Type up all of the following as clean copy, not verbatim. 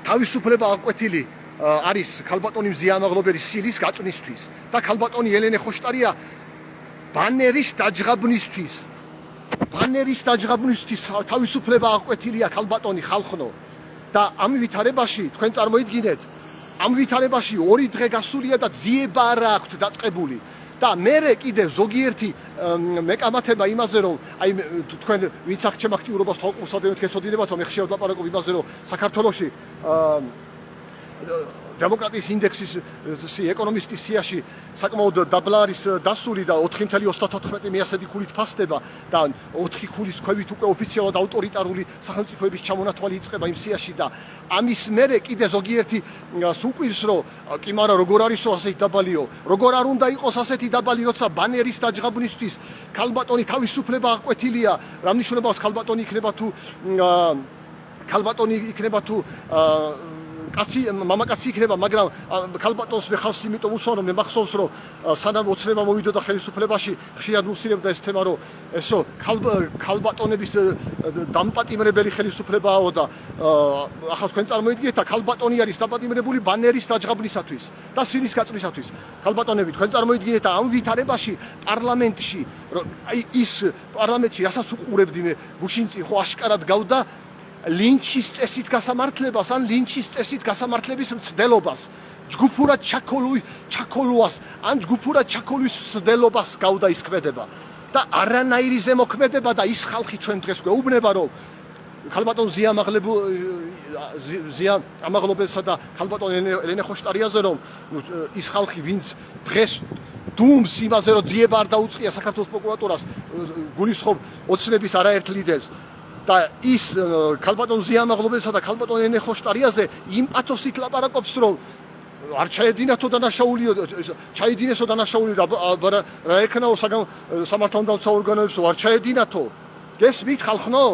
თავისუფლება აკვეთილი არის ქალბატონი მზია ამაღლობელის სილის გაწვნისთვის და ქალბატონი ელენე ხოშტარია ბანერის დაჯღაბნისთვის თავისუფლება აკვეთილია ქალბატონი ხალხნო და ამ ვითარებაში თქვენ წარმოიდგინეთ ამ ვითარებაში 2 დღე გასულია და ძიება არ აქვს დაწყებული და მე კიდევ ზოგიერთი მეკამათება იმაზე რომ აი თქვენ ვინც აქ ჩემ აქტიურობას თვალყურსადენთ გეცოდინებათ რომ ხშირად ლაპარაკობ იმაზე რომ საქართველოში დემოკრატიის ინდექსის ეკონომისტის სიაში საკმაოდ დაბლა არის დასული და 4.34 მიასედი ქულით ფასდება და 4 ქულის ქვევით უკვე ოფიციალურად ავტორიტარული სახელმწიფოების ჩამონათვალი იწყება იმ სიაში და ამის მერე კიდე ზოგიერთი სუკვირს რომ კი მაგრამ როგორ არისო ასეთი დაბალიო როგორ არ უნდა იყოს ასეთი დაბალი როცა ბანერის დაჯღაბნისთვის ქალბატონი თავისუფლება აკვეთილია რა მნიშვნელობას ქალბატონი იქნება თუ მამაკაცი იქნება, მაგრამ ქალბატონს მე ხალხს იმიტომ უსვამ რომ მე მახსოვს რომ სანამ ოცნება მოვიდოდა ხელისუფლებაში ხშირად მუსირებდა ეს თემა რომ ესო ქალბატონების დამპატიმრებელი ხელისუფლებაო და ახლა თქვენ წარმოიდგინეთ და ქალბატონი არის დამპატიმრებული ბანერის დაჯღაბნისათვის და სილის გაწვნისათვის ქალბატონები თქვენ წარმოიდგინეთ და ამ ვითარებაში პარლამენტში აი ის პარლამენტში რასაც უყურებდი მე გუშინწი ხო აშკარად გავდა ლინჩის წესით გასამართლებას ან ლინჩის წესით გასამართლების მცდელობას ჯგუფურად ჩაქოლუას ან ჯგუფურად ჩაქოლვის მცდელობას გავდა ის ქმედება და არანაირი ზემოქმედება და ის ხალხი ჩვენ დღეს გვეუბნება რომ ქალბატონ ზია ამაღლობელსა და ქალბატონ ელენე ხოშტარიაზე რომ ის ხალხი ვინც დღეს დუმს იმაზე რომ ძიება არ დაუწყია საქართველოს პროკურატურას გულისხმობ ოცნების არაერთ ლიდერს და ის ქალბატონ ზია ამაღლობელსა და ქალბატონ ელენე ხოშტარიაზე იმ პათოსით ლაპარაკობს რომ არ ჩაედინათო დანაშაულიო ჩაედინესო დანაშაული რა ეკნაო სამართალდამცავ ორგანოებს არ ჩაედინათო გესმით ხალხნო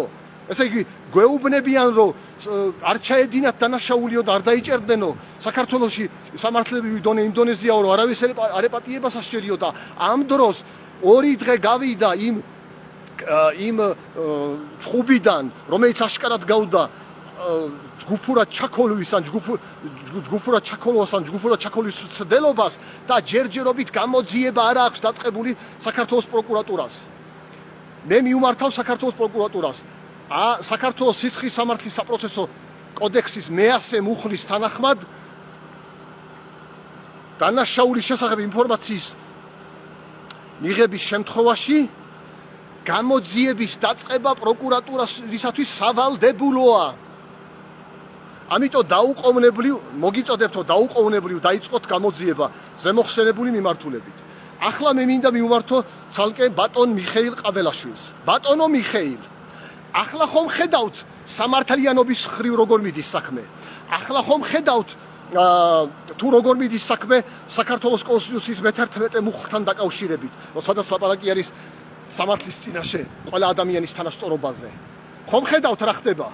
ესე იგი გვეუბნებიან რომ არ ჩაედინათ დანაშაულიო და არ დაიჭერდნენო საქართველოში სამართლებრივი დონე ინდონეზიაო რომ არავის არ ეპატიებას ასჯერიო და ამ დროს 2 დღე გავიდა იმ ჭუბიდან რომელიც აშკარად გავდა ჯგუფურად ჩაქოლვის ან ჯგუფურად ჩაქოლვის მცდელობას და ჯერჯერობით გამოძიება არ აქვს დაწყებული საქართველოს პროკურატურას მე მიუმართავ საქართველოს პროკურატურას საქართველოს სიცხის სამართლის საპროცესო კოდექსის მე-100 მუხლის თანახმად დანაშაულის შესახებ ინფორმაციის მიღების შემთხვევაში გამოძიების დაწყება პროკურატურისათვის სავალდებულოა. ამიტომ მოგიწოდებთ დაუყოვნებლივ დაიწყოთ გამოძიება ზემოხსენებული მიმართულებით. ახლა მე მინდა მივმართო ცალკე ბატონ მიხეილ ყაბელაშვილს. ბატონო მიხეილ, ახლა ხომ ხედავთ სამართლიანობის ხრივ როგორ მიდის საქმე. ახლა ხომ ხედავთ თუ როგორ მიდის საქმე საქართველოს კონსტიტუციის მე-11 მუხლთან დაკავშირებით, სადაც ლაპარაკი არის სამართლის წინაშე ყველა ადამიანის თანასწორობაზე. ხომ ხედავთ რა ხდება?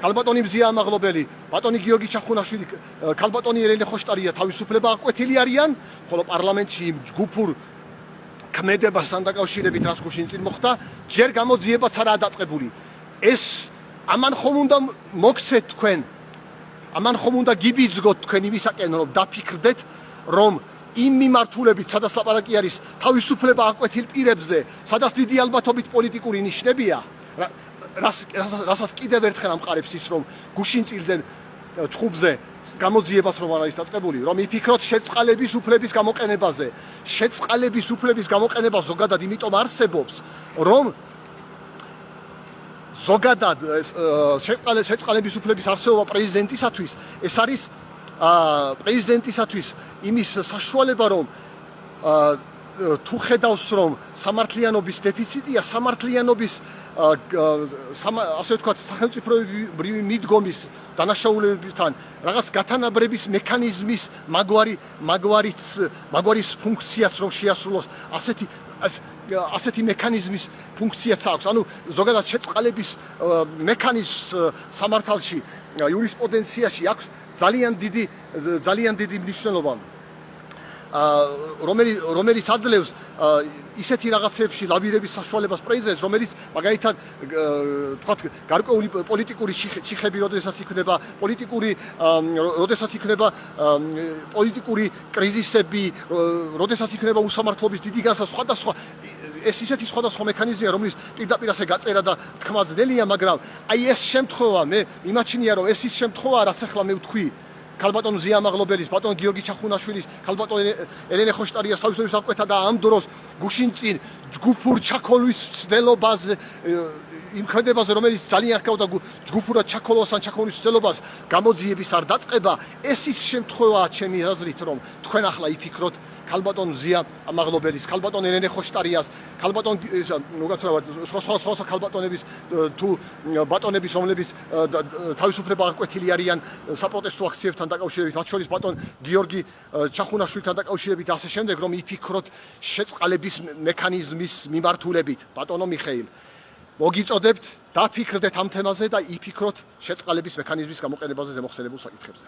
ქალბატონი მზია ამაღლობელი, ბატონი გიორგი ჩახუნაშვილი, ქალბატონი ელენე ხოშტარია თავისუფლება აკვეთილი არიან, ხოლო პარლამენტში ჯგუფურ ქმედებასთან დაკავშირებით რაც გუშინ წინ მოხდა, ჯერ გამოძიებაც არაა დაწყებული. ეს ამან ხომ უნდა მოგცეთ თქვენ, ამან ხომ უნდა გიბიძგოთ თქვენ იმისაკენ, რომ დაფიქრდეთ, რომ იმ მიმართულებით, სადაც ლაპარაკი არის თავისუფლება აკვეთილ პირებზე, სადაც დიდი ალბათობით პოლიტიკური ნიშნებია, რასაც კიდევ ერთხელ ამყარებს ის, რომ გუშინ წილდნენ ჭუბზე გამოძიებას რომ არ არის დაწყებული, რომ იფიქროთ შეწყალების უფლების გამოყენებაზე. შეწყალების უფლების გამოყენება ზოგადად იმიტომ არსებობს, რომ ზოგადად შეწყალების უფლების არსებობა პრეზიდენტისათვის ეს არის პრეზიდენტისათვის იმის საშუალება, რომ თუ ხედავს რომ სამართლიანობის დეფიციტია, სამართლიანობის ასე ვთქვათ სახელმწიფოებრივი მიდგომის დანაშაულებებთან რაღაც გათანაბრების მექანიზმის მაგვარის ფუნქციაც რომ შეასრულოს, ასეთი მექანიზმის ფუნქციაც აქვს. ანუ ზოგადად შეწყალების მექანიზმს სამართალში იურისპრუდენციაში აქვს ძალიან დიდი მნიშვნელობა. რომელიც აძლევს ისეთი რაღაცებში ლავირების საშუალებას პრეზიდენტს, რომელიც მაგალითად თქვათ გარკვეული პოლიტიკური ჩიხები, როდესაც იქნება პოლიტიკური კრიზისები, როდესაც იქნება უსამართლობის დიდი განსა სხვადასხვა ეს ისეთი სხვადასხვა მექანიზმია, რომელიც პირდაპირ ასე გაწერა და თქმა ძნელია, მაგრამ აი ეს შემთხვევა მე მიმაჩნია, რომ ეს ის შემთხვევაა, რაც ახლა მე ვთქვი ქალბატონ ზია მაღლობელის, ბატონ გიორგი ჩახუნაშვილის, ქალბატონ ელენე ხოშტარიას თავისუფლების აღკვეთა და ამ დროს გუშინ წინ ჯგუფურ ჩაქოლვის ცდილობაზე იმხედებაზე, რომელიც ძალიან ჰგავდა ჯგუფურად ჩაქოლოს ან ჩაქოლვის ცდილობას გამოძიების არ დაწყება, ეს ის შემთხვევაა ჩემი აზრით, რომ თქვენ ახლა იფიქროთ ქალბატონ ზია მაღლობელის, ქალბატონ ელენე ხოშტარიას, ქალბატონ სხვა ქალბატონების თუ ბატონების, რომლებიც თავისუფლება აღკვეთილი არიან საპროტესტო აქციებთან დაკავშირებით, მათ შორის ბატონ გიორგი ჩახუნაშვილთან დაკავშირებით და ასე შემდეგ, რომ იფიქროთ შეწყალების მექანიზმის მიმართულებით. ბატონო მიხეილ, მოგიწოდებთ, დაფიქრდეთ ამ თემაზე და იფიქროთ შეწყალების მექანიზმის გამოყენებაზე ზემოხსენებულ საკითხებზე.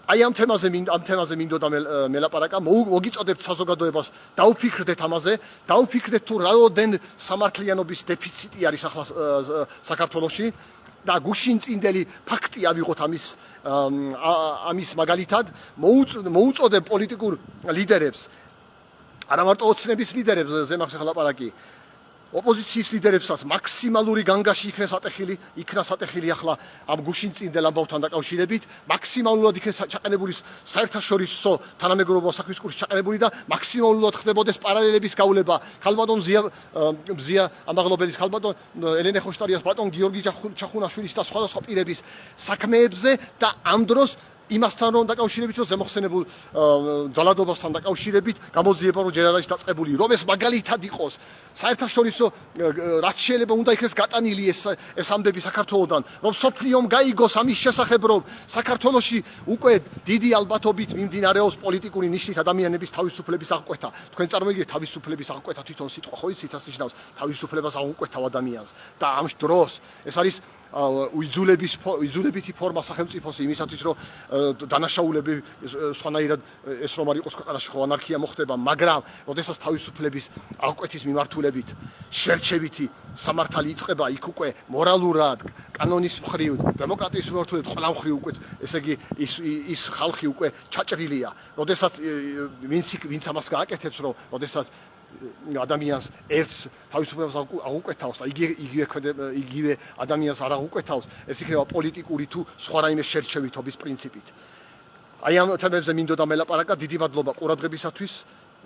აი ამ თემაზე მინდოდა მელაპარაკა, მოგიწოდებთ საზოგადოებას, დაუფიქრდეთ ამაზე, დაუფიქრდეთ თუ რაოდენ სამართლიანობის დეფიციტი არის ახლა საქართველოში და გუშინწინდელი ფაქტი ავიღოთ ამის მაგალითად, მოუწოდებ პოლიტიკურ ლიდერებს, არა მარტო ოცნების ლიდერებს, ზემახს ახლა ლაპარაკი, ოპოზიციის ლიდერებსაც მაქსიმალური განგაში იქნა სატეხილი ახლა ამ გუშინწინდელ ამბავთან დაკავშირებით, მაქსიმალურად იქნა ჩაყენებული საერთაშორისო თანამეგობრობა საქმის კურსში ჩაყენებული და მაქსიმალურად ხდებოდეს პარალელების გავლება ქალბატონ ზია ამაღლობელის, ქალბატონ ელენე ხოშტარიას, ბატონ გიორგი ჩახუნაშვილის და სხვადასხვა პირების საქმეებზე და ამ დროს იმასთან რომ დაკავშირებით, რომ ზემოხსენებულ ძალადობასთან დაკავშირებით გამოძიება რომ ჯერ არ არის დაწყებული, რომ ეს მაგალითად იყოს საერთაშორისო რაც შეიძლება უნდა იქნეს გატანილი ეს ამბები საქართველოდან, რომ სოფლიომ გაიგოს ამის შესახებ, რომ საქართველოში უკვე დიდი ალბათობით მიმდინარეობს პოლიტიკური ნიშნით ადამიანების თავისუფლების აღკვეთა. თქვენ წარმოიდგინეთ თავისუფლების აღკვეთა თვითონ სიტყვა ხო იცით რას ნიშნავს თავისუფლებას აღკვეთავ ადამიანს და ამ დროს ეს არის უიძულებითი ფორმა სახელმწიფოს იმისათვის, რომ დანაშაულები სხვანაირად ეს რომ არ იყოს ქვეყანაში ხო ანარქია მოხდება, მაგრამ როდესაც თავისუფლების აღკვეთის მიმართულებით შერჩევითი სამართალი იწყება, იქ უკვე მორალურად, კანონის მხრივ, დემოკრატიის მიმართულებით ყველა მხრივ უკვე ესე იგი ის ხალხი უკვე ჩაჭრილია, როდესაც ვინც ამას გააკეთებს, რომ როდესაც ადამიანს ერთს თავისუფლებას აღუკვეთავს და იგივე ადამიანს არ აღუკვეთავს, ეს იქნება პოლიტიკური თუ სხვა რაიმე შერჩევითობის პრინციპით. აი ამ თემებზე მინდოდა მელაპარაკა, დიდი მადლობა ყურადღებისათვის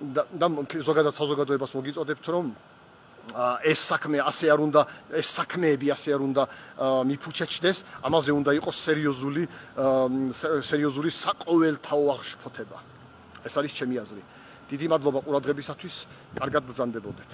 და ზოგადად საზოგადოებას მოგიწოდებთ, რომ ეს საქმე ასე არ უნდა, ეს საქმეები ასე არ უნდა მიფუჩეჩდეს, ამაზე უნდა იყოს სერიოზული საყოველთაო აღშფოთება. ეს არის ჩემი აზრი. დიდი მადლობა ყურადღებისათვის, კარგად ბრძანდებოდეთ.